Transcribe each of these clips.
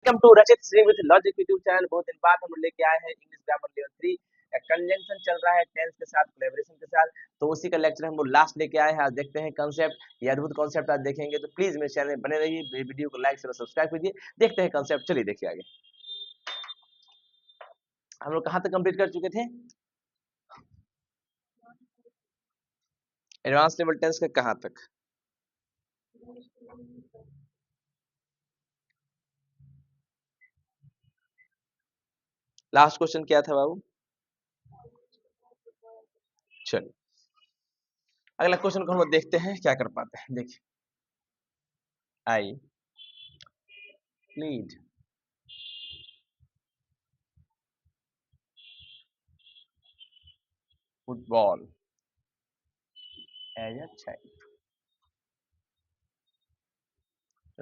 Welcome to रचित Singh with logic YouTube channel. बहुत दिन बाद हम लेके आए हैं इंग्लिश ग्रामर लेवल 3। कंजंक्शन चल रहा है टेंस के साथ, कोलैबोरेशन के साथ, तो उसी का लेक्चर हम लोग लास्ट लेके आए हैं। आज देखते हैं कॉन्सेप्ट, ये अद्भुत कॉन्सेप्ट आज देखेंगे। तो प्लीज मेरे चैनल में बने रहिए, वीडियो को लाइक शेयर सब्सक्राइब कीजिए। देखते हैं कॉन्सेप्ट, चलिए देखिए आगे। हम लोग कहाँ तक कंप्लीट कर चुके थे? एडवांस लेवल टेंस के कहाँ तक? लास्ट क्वेश्चन क्या था बाबू? चलिए अगला क्वेश्चन को हम लोग देखते हैं क्या कर पाते हैं। देखिए, I played football as a child.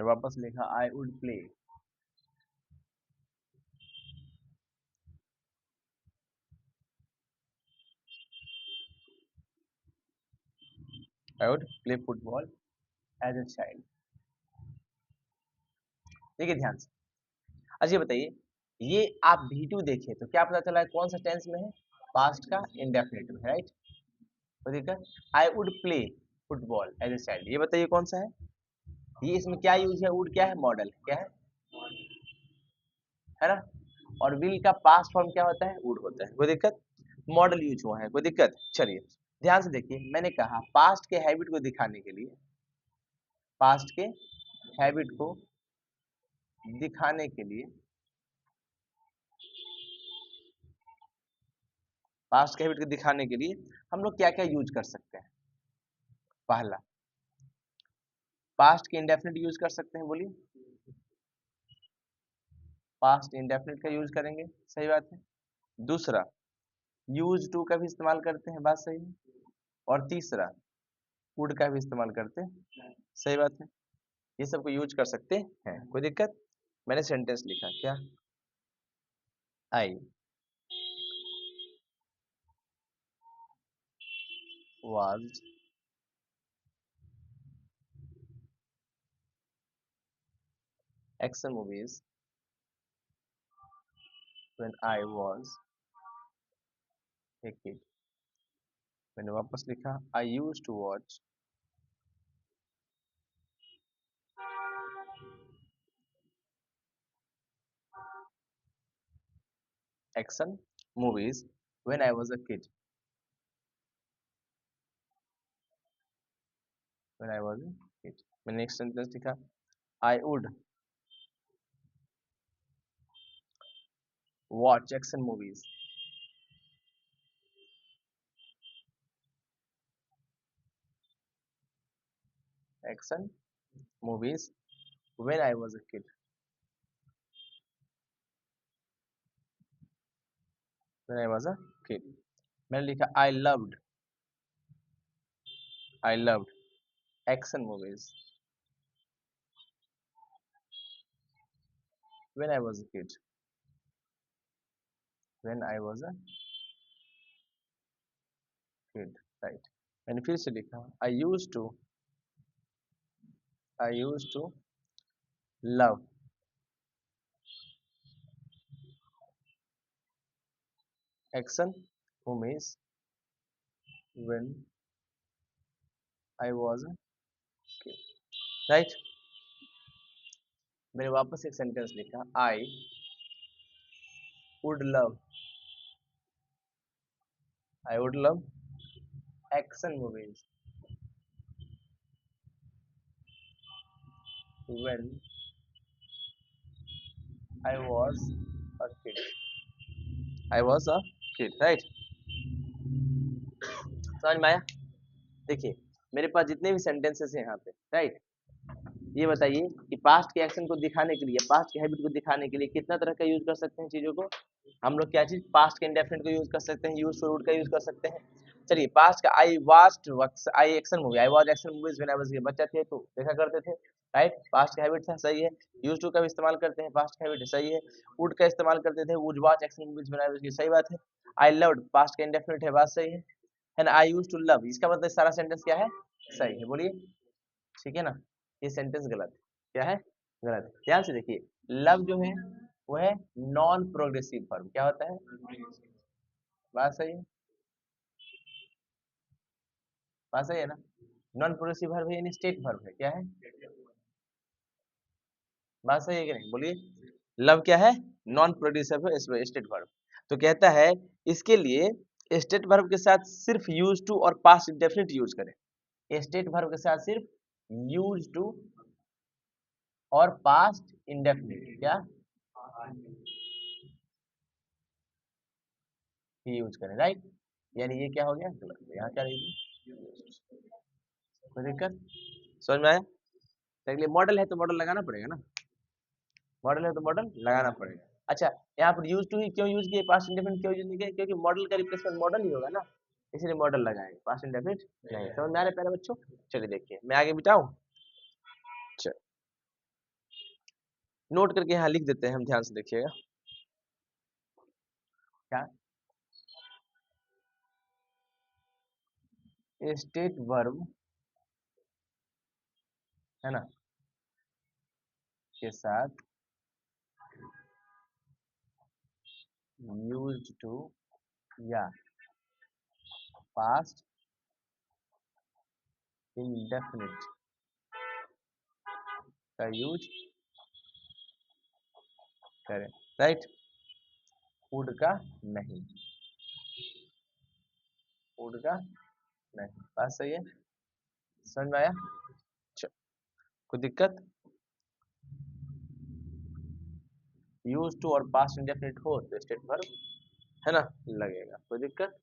वापस लिखा I would play I would play football as a child। देखिए ध्यान से, अच्छा ये बताइए, ये आप वीडियो देखे तो क्या पता चला है कौन सा टेंस में है? पास्ट का इंडेफिनिट में, राइट। तो देखिए I would play football as a child, ये बताइए कौन सा है? ये इसमें क्या यूज है? वुड क्या है? मॉडल क्या है ना। और विल का पास्ट फॉर्म क्या होता है? वुड होता है। कोई दिक्कत? मॉडल यूज हुआ है, कोई दिक्कत? चलिए ध्यान से देखिए, मैंने कहा पास्ट के हैबिट को दिखाने के लिए, पास्ट के हैबिट को दिखाने के लिए, पास्ट के हैबिट को दिखाने के लिए हम लोग क्या क्या यूज कर सकते हैं? पहला, पास्ट के इंडेफिनिट यूज कर सकते हैं, बोलिए। पास्ट इंडेफिनिट का यूज करेंगे, सही बात है। दूसरा, यूज टू का भी इस्तेमाल करते हैं, बात सही है। और तीसरा, वुड का भी इस्तेमाल करते हैं, सही बात है। ये सबको यूज कर सकते हैं, कोई दिक्कत? मैंने सेंटेंस लिखा क्या? I was action movies when I was a kid। मैंने वापस लिखा I used to watch action movies when I was a kid। when I was a kid। मैंने नेक्स्ट सेंटेंस लिखा I would watch action movies action movies when I was a kid। when I was a kid। मैंने लिखा I loved action movies when I was a kid। when I was a kid, right। मैंने फिर से लिखा I used to love action movies when I was a kid, right। मैंने वापस एक sentence लिखा I would love action movies when I was a kid। I was a kid, right। समझ में आया? देखिए मेरे पास जितने भी सेंटेंसेस हैं यहाँ पे, राइट, ये बताइए कि पास्ट के एक्शन को दिखाने के लिए, पास्ट के हैबिट को दिखाने के लिए कितना तरह का यूज कर सकते हैं चीजों को? हम लोग क्या चीज? पास्ट के इंडेफिनिट को यूज कर सकते हैं, यूज फॉर वुड का यूज कर सकते हैं। चलिए पास्ट का I action movie, I was action movies when I was, बच्चा थे तो देखा करते थे, राइट। पास्ट का हैबिट था, सही है। यूज टू का भी इस्तेमाल करते हैं, पास्ट का हैबिट है, सही है। वुड का इस्तेमाल करते थे, would watch action movies when I was, सही बात है। आई लव्ड पास्ट का इंडेफिनिट है, बात सही है। And I used to love, इसका मतलब सारा सेंटेंस क्या है? सही है, बोलिए। ठीक है ना, ये सेंटेंस गलत है। क्या है? गलत है। ध्यान से देखिए, लव जो है वो है नॉन प्रोग्रेसिव वर्ब। क्या होता है? बात सही है, बात सही है ना? नॉन प्रोग्रेसिव वर्ब है यानी स्टेट वर्ब है। क्या है? बात सही है कि नहीं? बोलिए। लव क्या है? नॉन प्रोग्रेसिव है, स्टेट वर्ब। तो कहता है इसके लिए स्टेट वर्ब के साथ सिर्फ यूज टू और पास्ट इंडेफिनिट यूज करें। स्टेट वर्ब के साथ सिर्फ यूज टू और पास्ट इंडेफिनिट क्या ही यूज करें, राइट? यानी ये क्या हो गया? गलत। यहाँ क्या रहेगी? कोई दिक्कत? समझ में आया? तो अगले मॉडल है तो मॉडल लगाना पड़ेगा ना, मॉडल है तो मॉडल लगाना पड़ेगा। अच्छा, यहाँ पर यूज टू ही क्यों यूज किए, पास्ट इंडेफिनिट क्यों यूज नहीं किए? क्योंकि मॉडल का रिप्लेसमेंट मॉडल ही होगा ना, इसलिए मॉडल लगाएंगे, पास्ट इंडेफिनिट नहीं। समझ में आ रहा है प्यारे बच्चों? चलिए देखिए मैं आगे बिताऊं। चल नोट करके यहाँ लिख देते हैं हम, ध्यान से देखिएगा। क्या? स्टेट वर्ब है ना के साथ यूज टू या पास्ट इंडेफिनिट का यूज करें, राइट? वुड का नहीं, वुड का नहीं। बात सही है, समझ में आया? चलो, कोई दिक्कत? यूज टू और पास्ट इंडेफिनिट हो तो स्टेट वर्ब है ना लगेगा। कोई दिक्कत?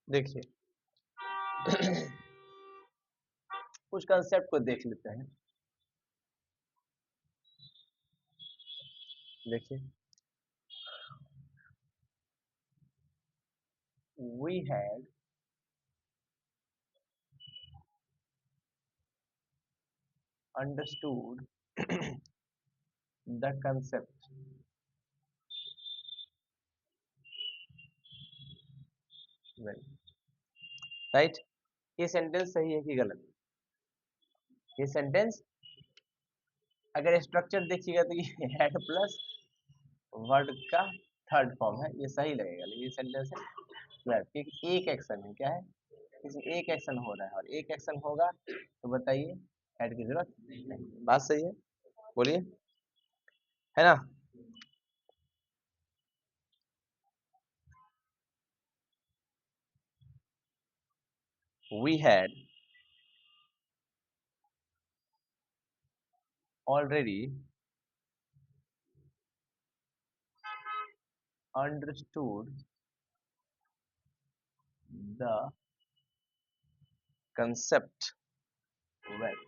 देखिए कुछ कंसेप्ट को देख लेते हैं। देखिए we had understood the concept well, right? ये सेंटेंस सही है कि गलत? ये सेंटेंस अगर स्ट्रक्चर देखिएगा तो ये हेड प्लस वर्ड का थर्ड फॉर्म है, ये सही लगेगा। लेकिन ये सेंटेंस है गलत क्योंकि एक एक्शन है। क्या है? किसी एक एक्शन हो रहा है और एक एक्शन होगा तो बताइए हेड की जरूरत नहीं। बात सही है, बोलिए, है ना? we had already understood the concept well।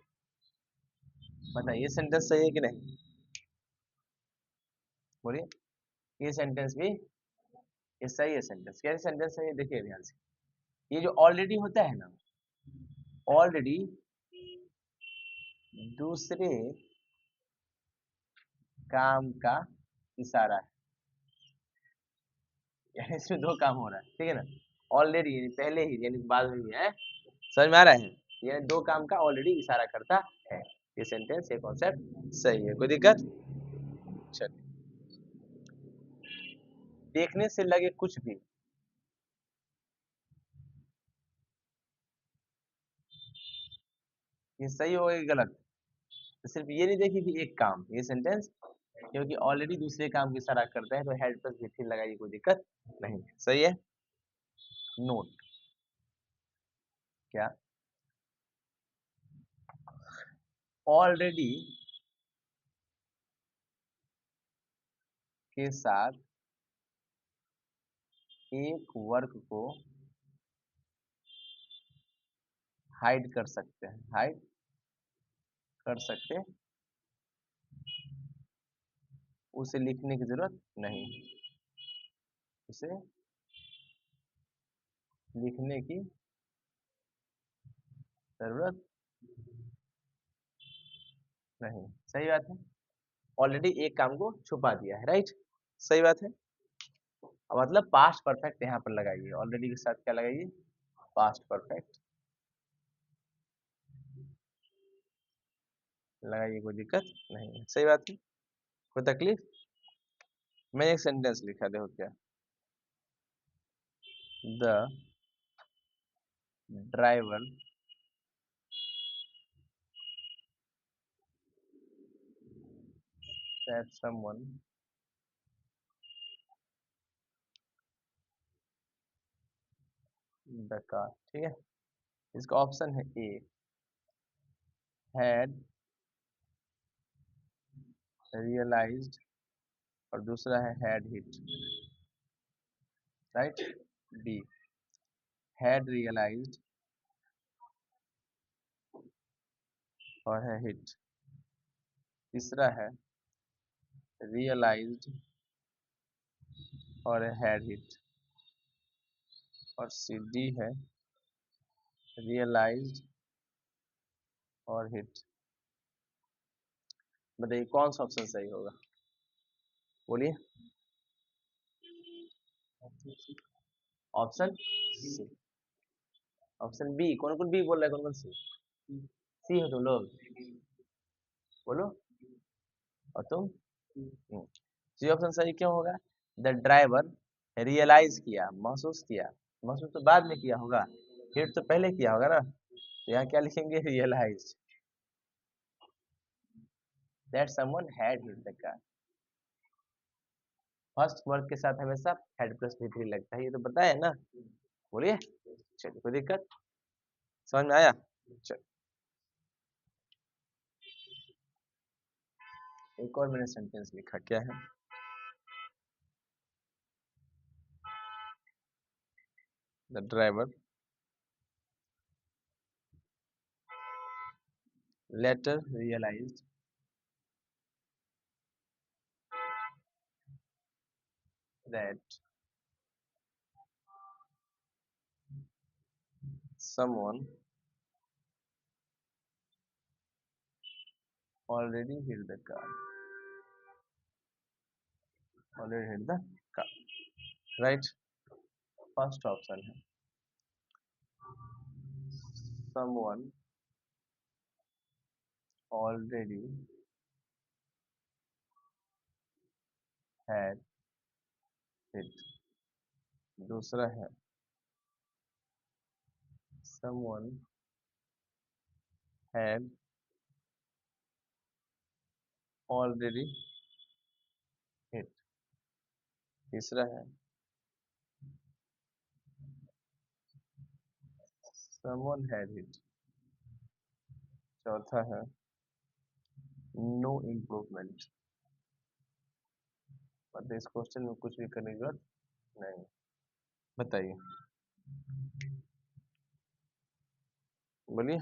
बताइए ये सेंटेंस सही है कि नहीं? बोलिए। ये सेंटेंस भी ये सही है। सेंटेंस कैसे सेंटेंस सही है देखिए ध्यान से। ये जो ऑलरेडी होता है ना, ऑलरेडी दूसरे काम का इशारा है, यानी इसमें दो काम हो रहा है, ठीक है ना? ऑलरेडी यानी पहले ही यानी बाद में भी है। समझ में आ रहा है? ये दो काम का ऑलरेडी इशारा करता है। ये सेंटेंस ये कॉन्सेप्ट सही है। कोई दिक्कत? चलिए देखने से लगे कुछ भी, ये सही होगा कि गलत? तो सिर्फ ये नहीं देखिए कि एक काम, ये सेंटेंस क्योंकि ऑलरेडी दूसरे काम की इशारा करता है तो हेड प्लस भी फिर लगाइए, कोई दिक्कत नहीं। सही है। नोट क्या? ऑलरेडी के साथ एक वर्क को हाइड कर सकते हैं, हाइड कर सकते, उसे लिखने की जरूरत नहीं, उसे लिखने की जरूरत नहीं। सही बात है, ऑलरेडी एक काम को छुपा दिया है, राइट। सही बात है। अब मतलब पास्ट परफेक्ट यहाँ पर लगाइए, ऑलरेडी के साथ क्या लगाइए, पास्ट परफेक्ट लगाइए, कोई दिक्कत नहीं है। सही बात है, कोई तकलीफ। मैंने एक सेंटेंस लिखा, देखो क्या, the driver that someone the car, ठीक है। इसका ऑप्शन है ए, had realized, और दूसरा है had hit, right. B, had realized और है hit। तीसरा है realized और है had hit। और सी डी है realized और hit। बताइए कौन सा ऑप्शन सही होगा, बोलिए। Option C, option B. कौन कौन बी बोल रहा है, कौन कौन सी? सी हो तुम लोग, बोलो। और तुम? सी ऑप्शन सही क्यों होगा? द ड्राइवर रियलाइज किया, महसूस किया। महसूस तो बाद में किया होगा, हिट तो पहले किया होगा ना। तो यहाँ क्या लिखेंगे, realize that someone had hit the car. First word के साथ हमेशा हेड प्लस भी लगता है, ये तो बताया ना। बोलिए, चलिए कोई दिक्कत, समझ में आया? चलो एक और मैंने सेंटेंस लिखा, क्या है, the driver later realized that someone already hit the car, already hit the car, right। First option है someone already had hit। दूसरा है someone had already hit। तीसरा है someone had hit। चौथा है नो इम्प्रूवमेंट। मतलब इस क्वेश्चन में कुछ भी करने की जरूरत नहीं। बताइए, बोलिए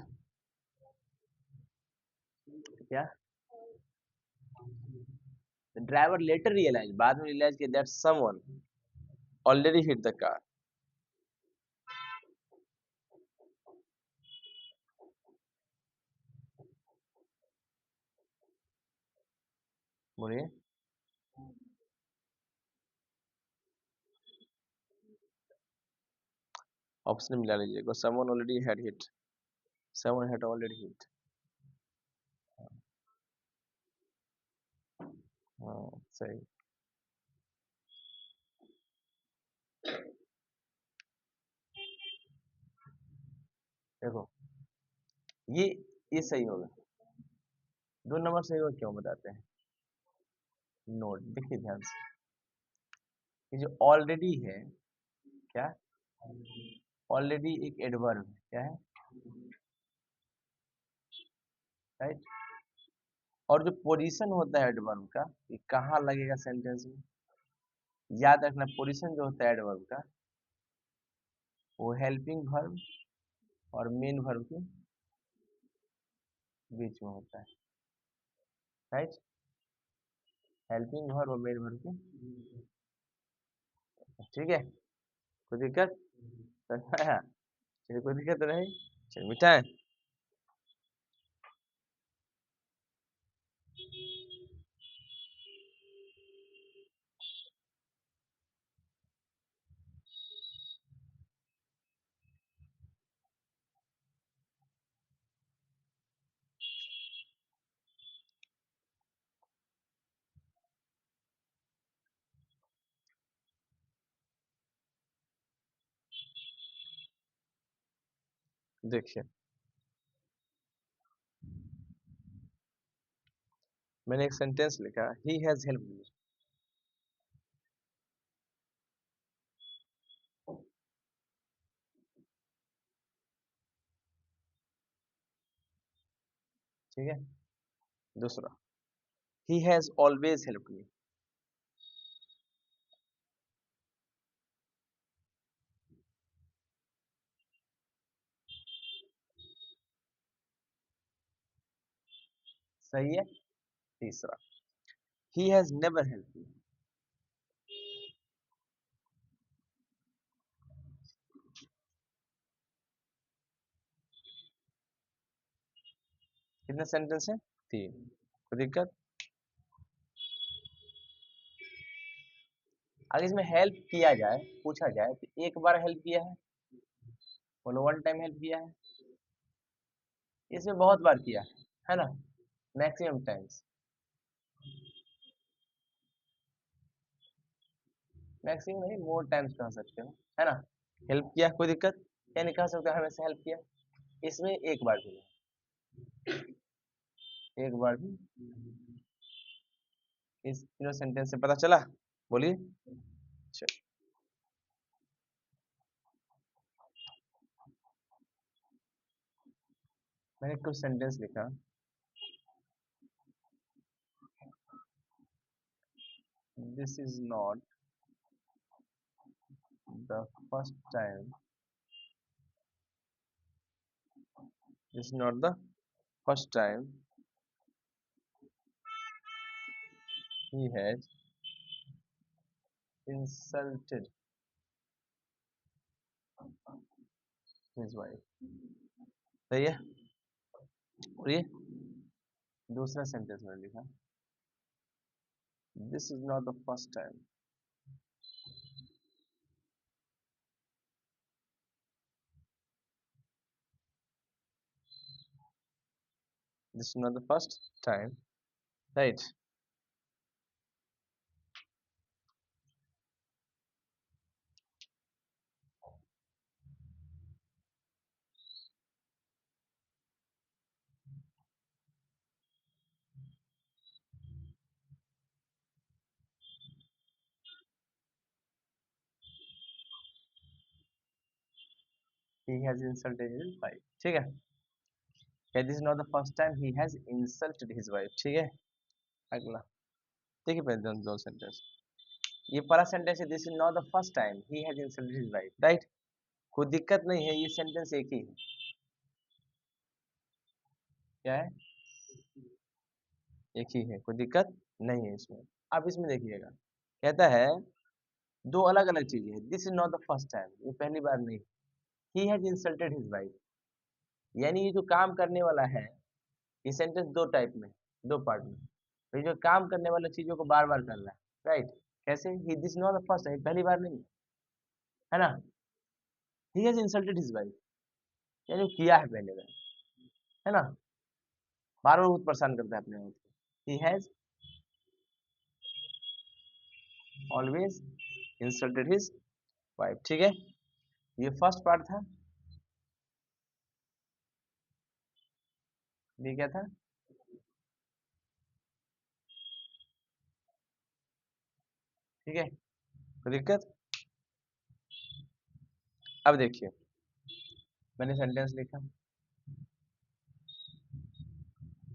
क्या। ड्राइवर लेटर रियलाइज, बाद में रियलाइज किया that someone already hit the car. बोलिए, ऑप्शन मिला लीजिएगा, someone already had hit, someone had already hit। हाँ सही। देखो ये ये सही होगा, 2 नंबर सही होगा, क्यों बताते हैं। नोट देखिए ध्यान से, ये जो ऑलरेडी है, क्या ऑलरेडी एक एडवर्ब है, क्या है, राइट। और जो पोजीशन होता है एडवर्ब का, ये कहाँ लगेगा सेंटेंस में, याद रखना। पोजीशन जो होता है एडवर्ब का, वो हेल्पिंग वर्ब और मेन वर्ब के बीच में होता है, राइट। हेल्पिंग वर्ब और मेन वर्ब के, ठीक है। कोई दिक्कत? समझ आया? चलिए, कोई दिक्कत तो नहीं। चलिए मिटाएं। देखिए, मैंने एक सेंटेंस लिखा, ही हैज हेल्प मी। ठीक है। दूसरा, ही हैज ऑलवेज हेल्प मी। सही है। तीसरा, he has never help me. कितने सेंटेंस है? तीन। कोई दिक्कत? अगर इसमें हेल्प किया जाए, पूछा जाए तो एक बार हेल्प किया है, बोलो वन टाइम हेल्प किया है। इसमें बहुत बार किया है ना, मैक्सिमम टाइम्स। मैक्सिमम नहीं, मोर टाइम्स कह सकते हो, है ना। हेल्प किया, कोई दिक्कत? या नहीं कह सकते हमेशा हेल्प किया। इसमें एक बार भी नहीं, एक बार भी। इस तीनों सेंटेंस से पता चला? बोलिए। चलिए, मैंने कुछ सेंटेंस लिखा। This is not the first time, this is not the first time he has insulted his wife। सही है। और ये दूसरा सेंटेंस मैंने लिखा, this is not the first time, this is not the first time, right. he has insulted his wife, ठीक है। क्या this is not the first time he has insulted his wife, ठीक है। अगला देखिए, पहले दो सेंटेंस। ये पहला सेंटेंस है, this is not the first time he has insulted his wife, right. कोई दिक्कत नहीं है, ये सेंटेंस एक ही है। क्या है? एक ही है, कोई दिक्कत नहीं है इसमें। अब इसमें देखिएगा, कहता है दो अलग अलग चीजें हैं। This is not the first time, ये पहली बार नहीं। He has insulted his wife, यानी ये जो काम करने वाला है, ये सेंटेंस दो टाइप में, दो पार्ट में। तो ये जो काम करने वाला चीजों को बार बार कर रहा है, राइट। कैसे? He this not the first time, पहली बार नहीं है ना। He has insulted his wife, यानी वो किया है पहले बार, है ना। बार बार बहुत परेशान करता है अपने आप को। He has always insulted his wife, ठीक है। ये फर्स्ट पार्ट था। ये क्या था? ठीक है, कोई दिक्कत? अब देखिए, मैंने सेंटेंस लिखा,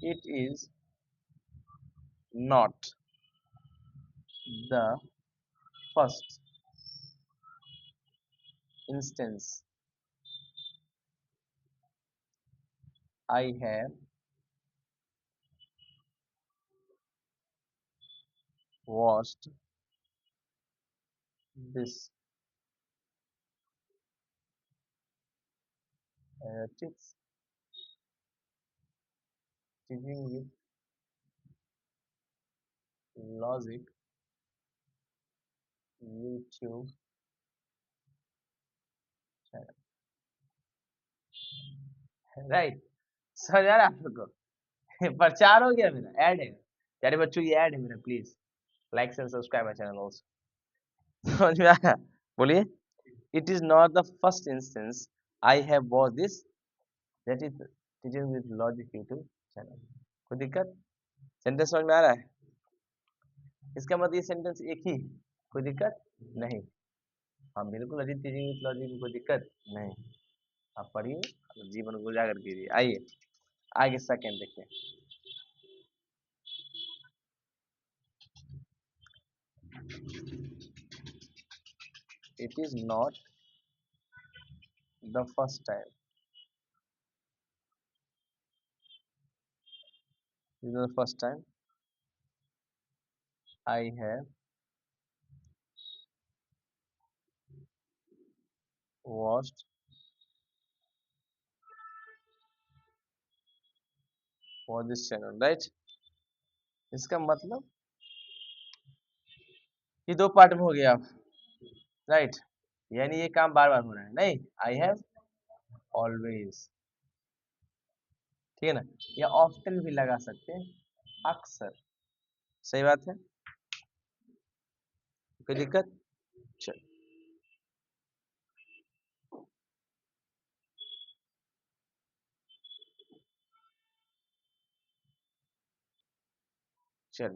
it is not the first instance I have watched this tips teaching with logic YouTube channel. Right, समझ आ रहा है आप लोग को? प्रचार हो गया मेरा, ऐड है प्यारे बच्चों, ये ऐड है मेरा, please like and subscribe my channel also. समझ में आया? बोलिए। It is not the first instance I have watch this that is teaching with logic YouTube channel. कोई दिक्कत? सेंटेंस समझ में आ रहा है? इसका मतलब ये सेंटेंस एक ही, कोई दिक्कत नहीं। हाँ बिल्कुल अजीत, टीचिंग विद लॉजिक में कोई दिक्कत नहीं। आप पढ़िए, जीवन को उजागर कीजिए। आइए आगे सेकंड देखिए। It is not the first time, it is the first time I have watched for this channel, right. इसका मतलब ये दो पार्ट में हो गया, राइट। यानी ये काम बार बार हो रहा है, नहीं आई हैव ऑलवेज, ठीक है ना। या ऑफ्टन भी लगा सकते हैं, अक्सर, सही बात है, कोई दिक्कत? चल चल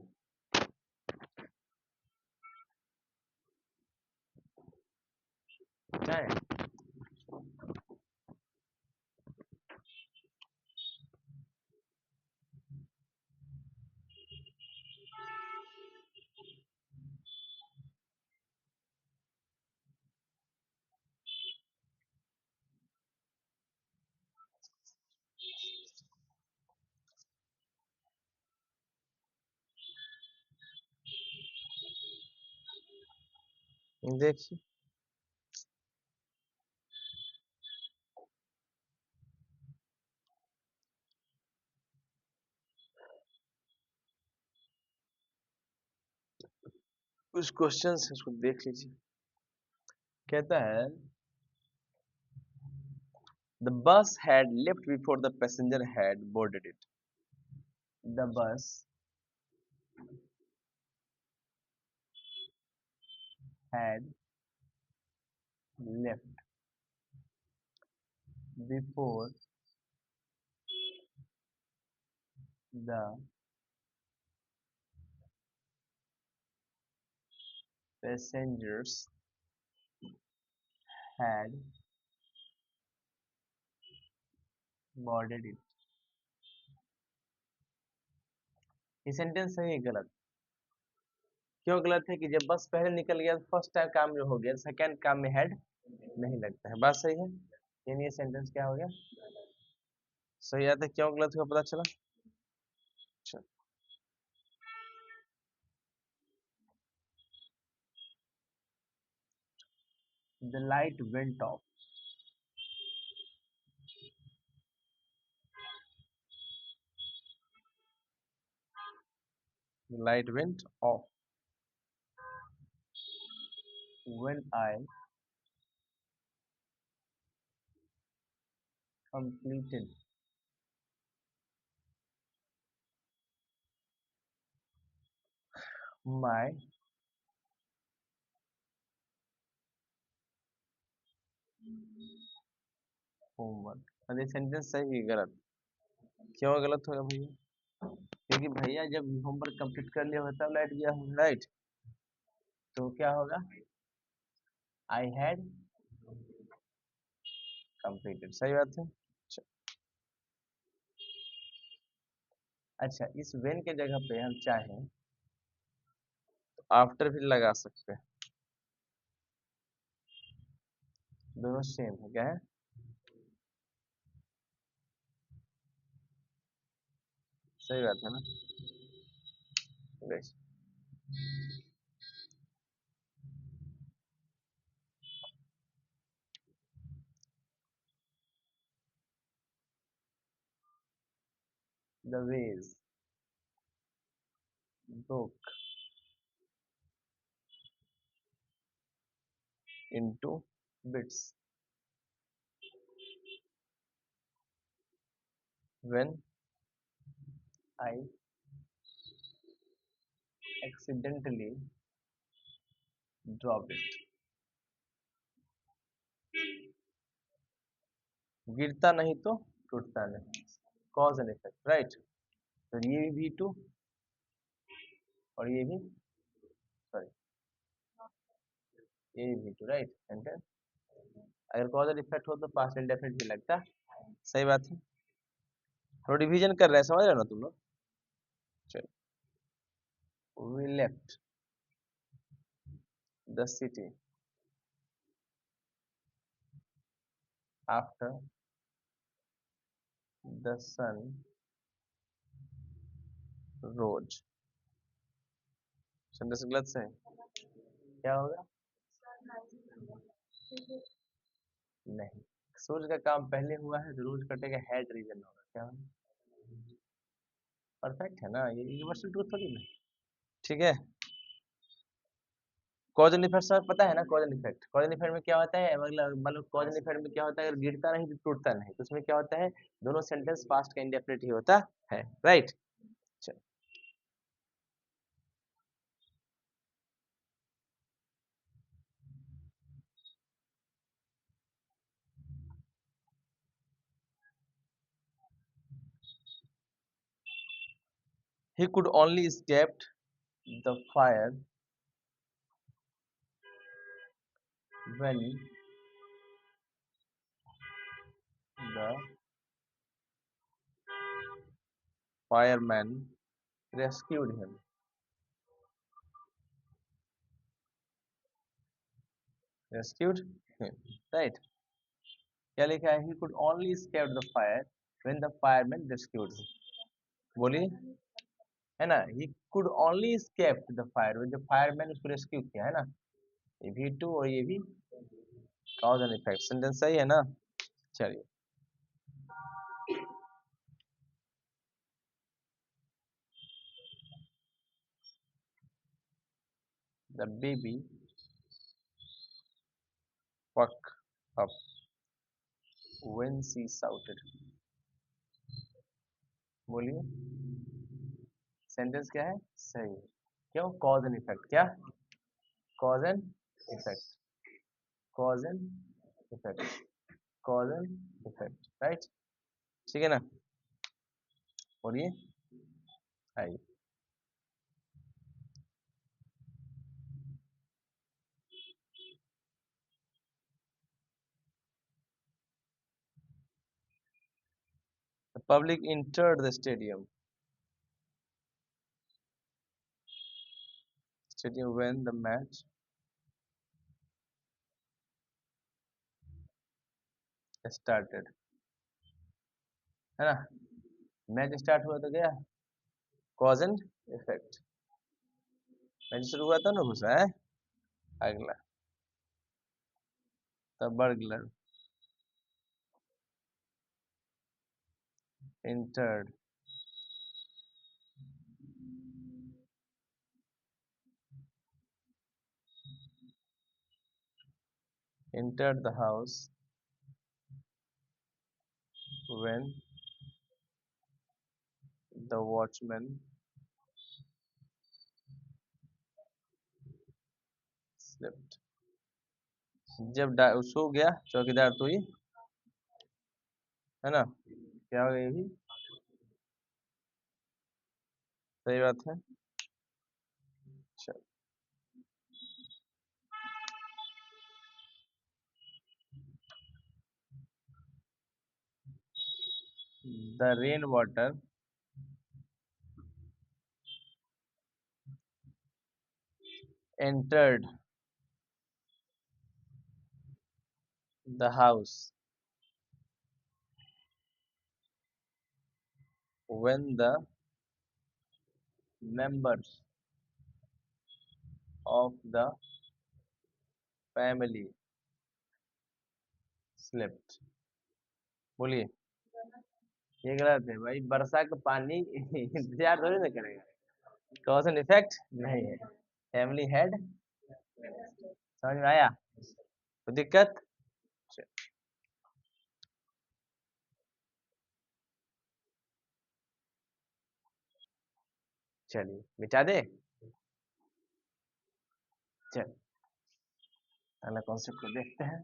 क्या है? देखिए कुछ क्वेश्चन है, उसको देख लीजिए। कहता है the bus had left before the passenger had boarded it. The bus had left before the passengers had boarded it। ये सेंटेंस सही है गलत? क्यों गलत है? कि जब बस पहले निकल गया तो फर्स्ट टाइम काम जो हो गया, सेकंड काम में हेड नहीं लगता है। बात सही है, यानी ये सेंटेंस क्या हो गया? सही आता है। क्यों गलत हुआ पता चला? अच्छा, the light went of, the light went of when I completed my homework. अरे सेंटेंस सही है गलत? क्यों गलत होगा भैया? क्योंकि भैया जब होमवर्क कंप्लीट कर लिया होता तब लाइट गया हो, राइट। तो क्या होगा? आई हैड कंप्लीटेड, सही बात है। अच्छा, अच्छा इस वेन के जगह पे हम चाहें तो आफ्टर भी लगा सकते हैं, दोनों सेम है, क्या है? सही बात है ना। बेश। The waves broke into bits when I accidentally dropped it. गिरता नहीं तो टूटता नहीं, कॉज एंड इफेक्ट, राइट। तो ये भी V2 और ये भी, सॉरी, ये भी V2, राइट। एंटर। अगर कॉज एंड इफेक्ट हो तो पास्ट इंडेफिनिट भी लगता, सही बात है। तो रिवीजन कर रहे हैं, समझ रहे हो ना तुम लोग। चलो, we left the city after the sun rose। Sentence गलत से है, क्या होगा? नहीं, सूर्य का काम पहले हुआ है तो रोज कटेगा, हैड रीजन होगा, क्या होगा? परफेक्ट है ना, ये यूनिवर्सल ट्रूथ थोड़ी ना। ठीक है, कॉज एंड इफेक्ट सब पता है ना। Cause and effect, cause and effect में क्या होता है, मतलब कॉज एंड इफेक्ट में क्या होता है, अगर गिरता नहीं तो टूटता नहीं, तो उसमें क्या होता है, दोनों सेंटेंस पास्ट का इंडेफिनिट ही होता है, राइट। चलो, he could only escaped the fire when the fireman rescued him। rescued him, right। क्या लिखा है, he could only escape the fire when the fireman rescued him। बोलिए, है ना, he could only escape the fire when the fireman उसको rescue किया, है ना। ये भी टू और ये भी कॉज एंड इफेक्ट, सेंटेंस सही है ना। चलिए, the baby woke up when she shouted। बोलिए, सेंटेंस क्या है, सही है। क्यों, कॉज एंड इफेक्ट, क्या, cause and effect, cause and effect, cause and effect, right. ठीक है ना, बोलिए, आइए। The public entered the stadium when the match started, है ना। मैच स्टार्ट हुआ तो गया, कॉज एंड इफेक्ट। मैच शुरू हुआ था ना, घुसा है। अगला, the burglar entered the house when the watchman slept। जब सो गया चौकीदार, तो ये, है ना, क्या हो गया, ये भी सही बात है। चल, the rain water entered the house when the members of the family slept. बोलिए, ये गलत है भाई, वर्षा का पानी इंतजार थोड़ी ना करेगा, कॉज एंड इफेक्ट नहीं है, फैमिली हेड। समझ में आया? कोई दिक्कत? चलिए मिटा दे। चल अगला कॉन्सेप्ट को देखते हैं।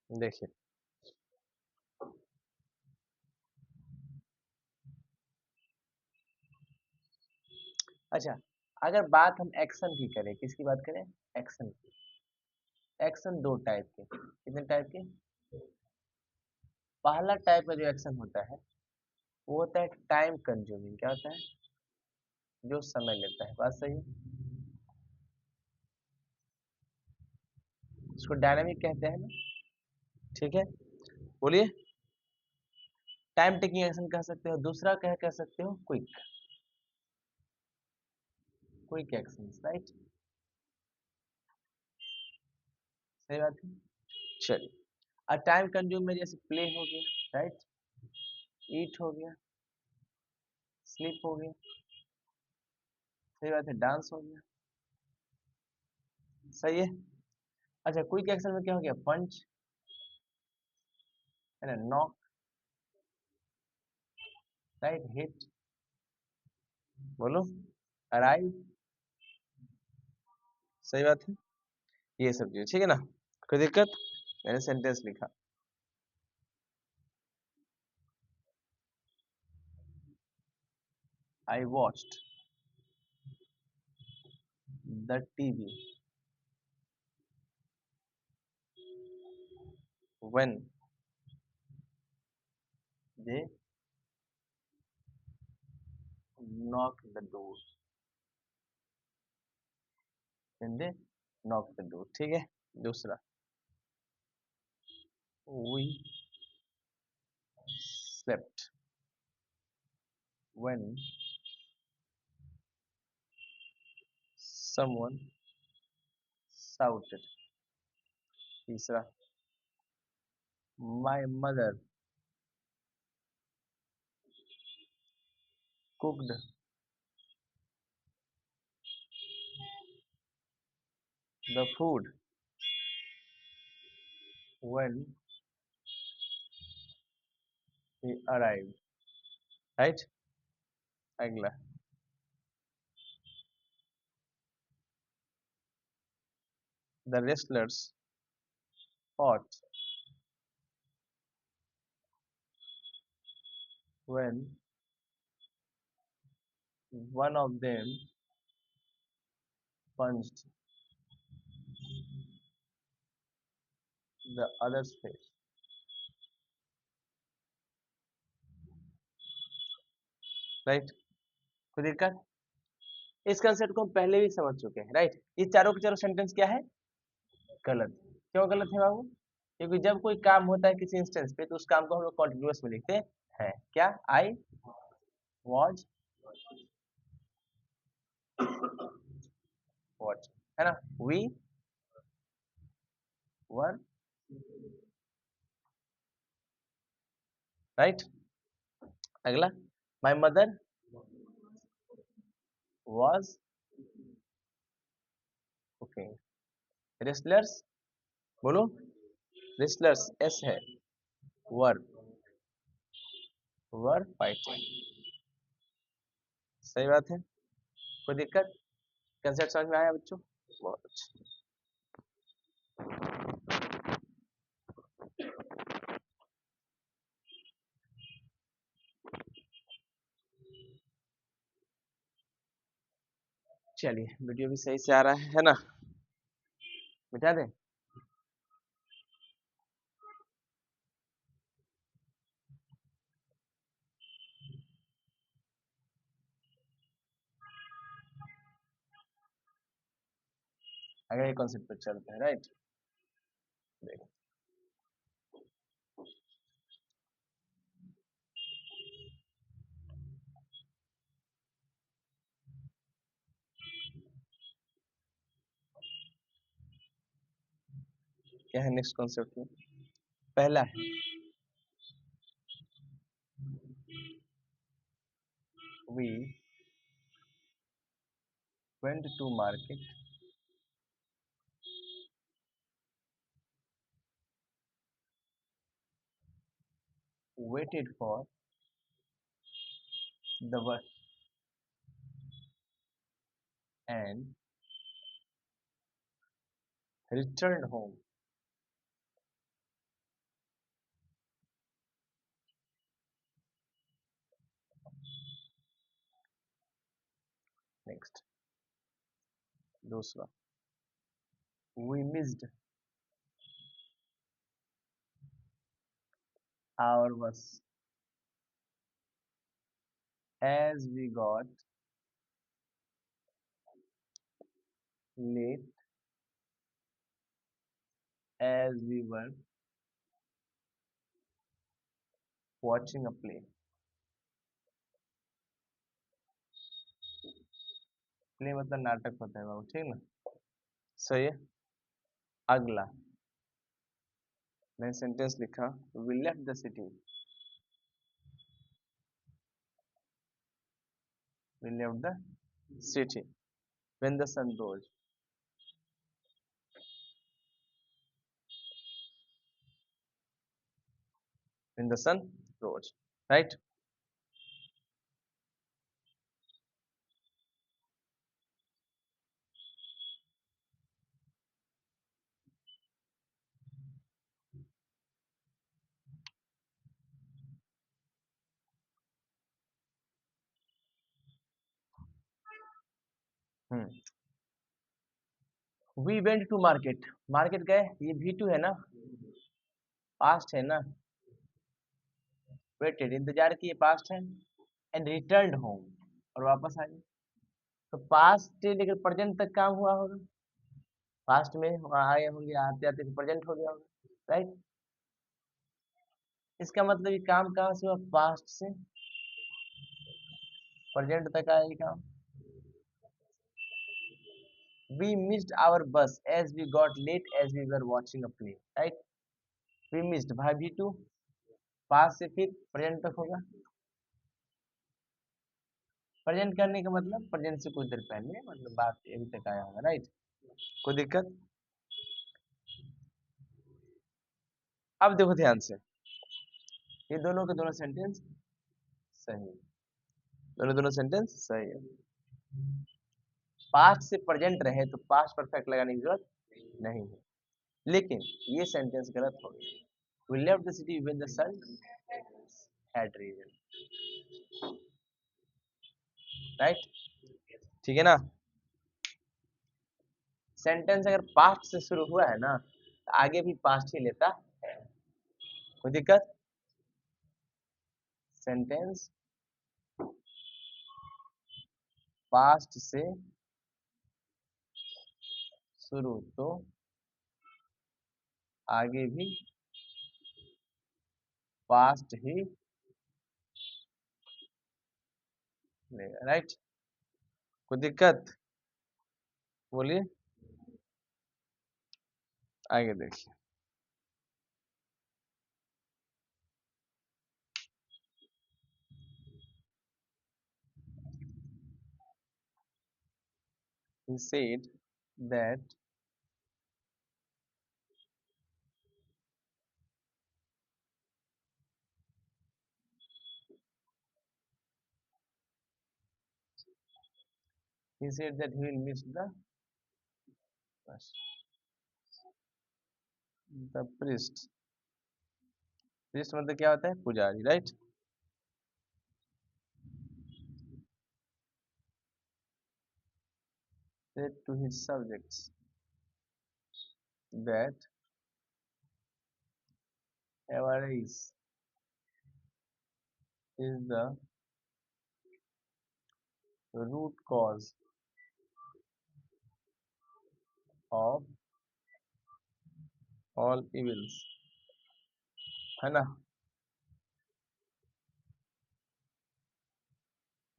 देखिए, अच्छा, अगर बात हम एक्शन की करें, किसकी बात करें? एक्शन की। एक्शन दो टाइप के, कितने टाइप के? पहला टाइप का जो एक्शन होता है वो होता है टाइम कंज्यूमिंग। क्या होता है? जो समय लेता है। बात सही है? उसको डायनामिक कहते हैं ना। ठीक है, बोलिए। टाइम टेकिंग एक्शन कह सकते हो, दूसरा कह सकते हो क्विक, क्विक एक्शन, राइट? सही बात है। चलिए, और टाइम कंज्यूम में जैसे प्ले हो गया, राइट, ईट हो गया, स्लीप हो गया, सही बात है, डांस हो गया, सही है। अच्छा, क्विक एक्शन में क्या हो गया? पंच, है ना, नॉक, राइट, हिट, बोलो, अराइव, सही बात है। ये सब चीज ठीक है ना, कोई दिक्कत? मैंने सेंटेंस लिखा, I watched the TV when they knock the door, when they knock the door, ठीक है। दूसरा, we slept when someone shouted। तीसरा, my mother cooked the food when he arrived, right. अगला, the wrestlers fought when one of them punched the other's face, right. कोई दिक्कत? इस concept को हम पहले भी समझ चुके हैं, राइट। ये चारों के चारों सेंटेंस क्या है? गलत। क्यों गलत है बाबू? क्योंकि जब कोई काम होता है किसी इंस्टेंस पे तो उस काम को हम लोग कॉन्टिन्यूअस में लिखते हैं। क्या? आई वॉज वॉच, है ना, वी वर, राइट। अगला, my mother was cooking, wrestlers, बोलो, रेस्लर्स एस है, वर वर फाइटिंग, सही बात है। कोई दिक्कत? कंसेप्ट समझ में आया बच्चों? बहुत अच्छा। चलिए, वीडियो भी सही से आ रहा है ना? मिटा दें? अगले कॉन्सेप्ट पे चलते हैं, राइट। देखो क्या है नेक्स्ट कॉन्सेप्ट में। पहला है we went to market, waited for the bus and returned home. Next, दूसरा, we missed our bus as we got late as we were watching a play. Play मतलब नाटक होता है बाबू, ठीक ना। सही है। अगला मैंने सेंटेंस लिखा, we left the city, we left the city when the sun rose, when the sun rose, right। we went to market, market गए, ये V2 है ना, पास्ट है ना, वेटेड इंतजार किए, पास्ट है, एंड रिटर्न्ड होम और वापस आ गए। तो पास्ट लेकर प्रेजेंट तक काम हुआ होगा, पास्ट में वहाँ आए होंगे, आते आते प्रेजेंट हो गया होगा, राइट। इसका मतलब ये काम कहाँ से हुआ, पास्ट से प्रेजेंट तक आया ये काम। we missed our bus as we got late as we were watching a play, right। we missed भाई V2, पास्ट से फिर प्रेजेंट तक होगा, प्रेजेंट करने का मतलब प्रेजेंट से कुछ देर पहले, मतलब बात अभी तक आया होगा, राइट। कोई दिक्कत। अब देखो ध्यान से, ये दोनों के दोनों सेंटेंस सही है, दोनों दोनों सेंटेंस सही है। पास्ट से प्रेजेंट रहे तो पास्ट परफेक्ट लगाने की जरूरत नहीं है, लेकिन ये सेंटेंस गलत हो गया। We left the city when the sun had risen, right। ठीक है ना। सेंटेंस अगर पास्ट से शुरू हुआ है ना, तो आगे भी पास्ट ही लेता है, कोई दिक्कत। सेंटेंस पास्ट से शुरू तो आगे भी पास्ट ही लेगा, राइट। कोई दिक्कत, बोलिए, आगे देखिए। He said that he said that he will miss the priest। priest मतलब क्या होता है, पुजारी, right. said to his subjects that avarice is the root cause of all evils, है ना।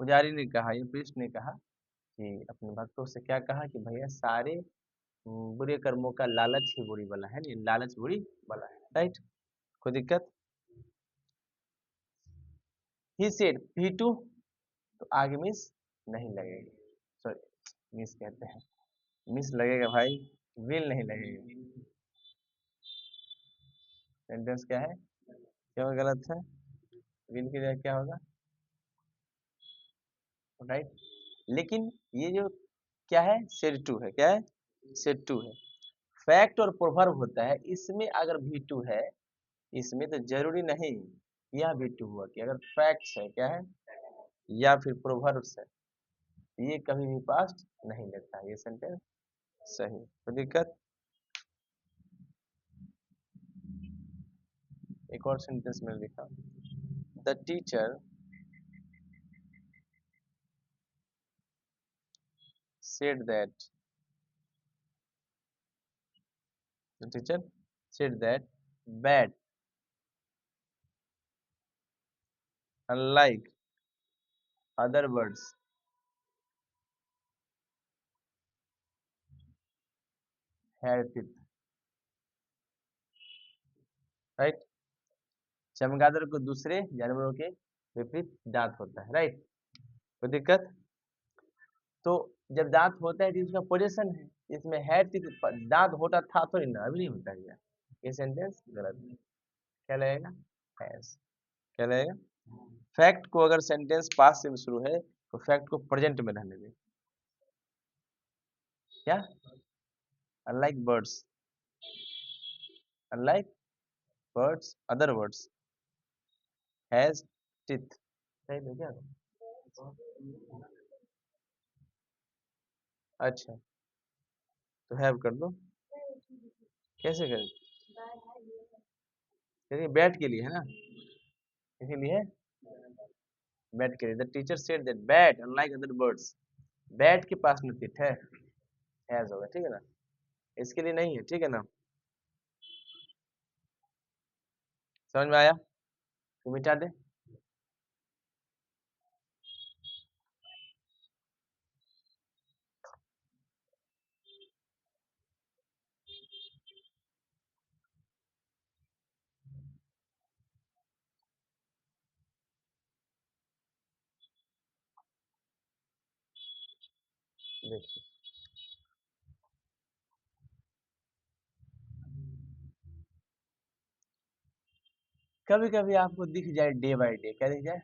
पुजारी ने कहा, ये प्रीस्ट ने कहा कि अपने भक्तों से क्या कहा कि भैया सारे बुरे कर्मों का लालच ही बुरी बला है, नहीं लालच बुरी बला है, राइट। कोई दिक्कत। ही सेड P2, तो आगे मिस नहीं लगेगी, सॉरी मिस कहते हैं, मिस लगेगा भाई, विल नहीं लगेगा। सेंटेंस क्या है, क्यों गलत है, विल की जगह क्या होगा, राइट। लेकिन ये जो क्या है, सेड टू है, क्या है, सेड टू है। फैक्ट और प्रोवर्ब होता है, इसमें अगर V2 है, इसमें तो जरूरी नहीं यह V2 हुआ कि अगर फैक्ट्स है, क्या है, या फिर प्रोवर्ब्स है, ये कभी भी पास्ट नहीं लेता, ये सेंटेंस सही। तो दिक्कत। एक और सेंटेंस में लिखा, the teacher said that, the teacher said that bad, unlike other words, had teeth, right. चमगादड़ को दूसरे जानवरों के विपरीत दांत होता है, राइट। कोई दिक्कत। तो जब दांत होता है तो उसका पोजीशन है, इसमें हैड टीथ, दांत होता था तो नहीं ना, अभी नहीं होता है, ये सेंटेंस गलत है। क्या लगेगा, हैज। क्या लगेगा, फैक्ट को अगर सेंटेंस पास्ट से शुरू है तो फैक्ट को प्रेजेंट में रहने दें, क्या, unlike birds, unlike birds other words has teeth, सही है क्या। अच्छा, तो हैव कर दो, कैसे करें, देखिए बैट के लिए है ना, इसीलिए बैट के लिए, the teacher said that bat unlike other birds, bat के पास में टीथ है, हैज होगा, ठीक है ना, इसके लिए नहीं है, ठीक है ना। समझ में आया, तो मिटा दे। देखिए कभी कभी आपको दिख जाए डे बाय डे, क्या दिख जाए,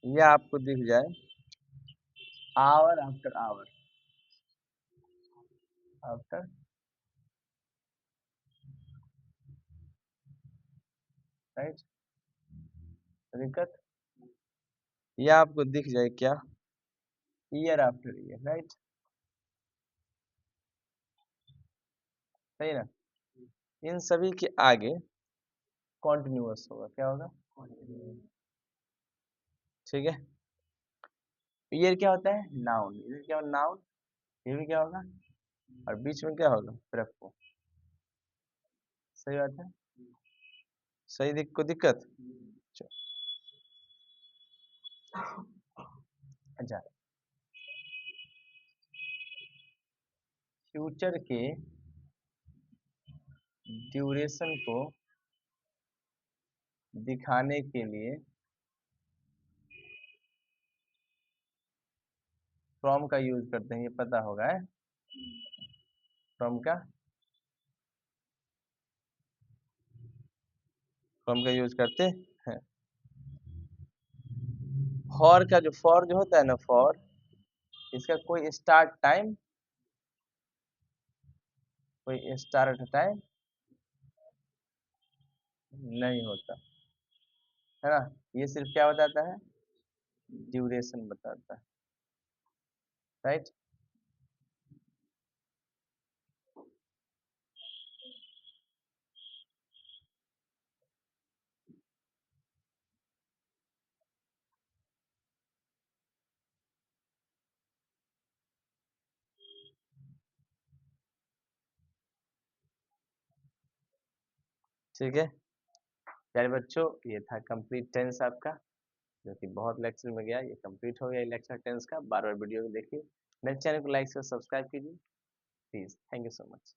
या आपको दिख जाए hour after hour, after, right, दिक्कत। या आपको दिख जाए क्या, ईयर आफ्टर ईयर, राइट, सही ना। इन सभी के आगे कॉन्टिन्यूअस होगा, क्या होगा, ठीक है। ईयर क्या होता है, नाउन, ईयर क्या होगा, नाउन, ये भी क्या होगा, और बीच में क्या होगा, प्रेपो, सही बात है, सही को दिक्कत। चलो, अच्छा, फ्यूचर के ड्यूरेशन को दिखाने के लिए फ्रॉम का यूज करते हैं, ये पता होगा है, फ्रॉम का यूज करते हैं। फॉर का जो, फॉर जो होता है ना, फॉर, इसका कोई स्टार्ट टाइम, कोई स्टार्ट टाइम नहीं होता, है ना। ये सिर्फ क्या बताता है, ड्यूरेशन बताता है, राइट। ठीक है प्यारे बच्चों, ये था कंप्लीट टेंस आपका, जो कि बहुत लेक्चर में गया। ये कंप्लीट हो गया ये लेक्चर टेंस का। बार बार वीडियो को देखिए, मेरे चैनल को लाइक और सब्सक्राइब कीजिए please. Thank you so much.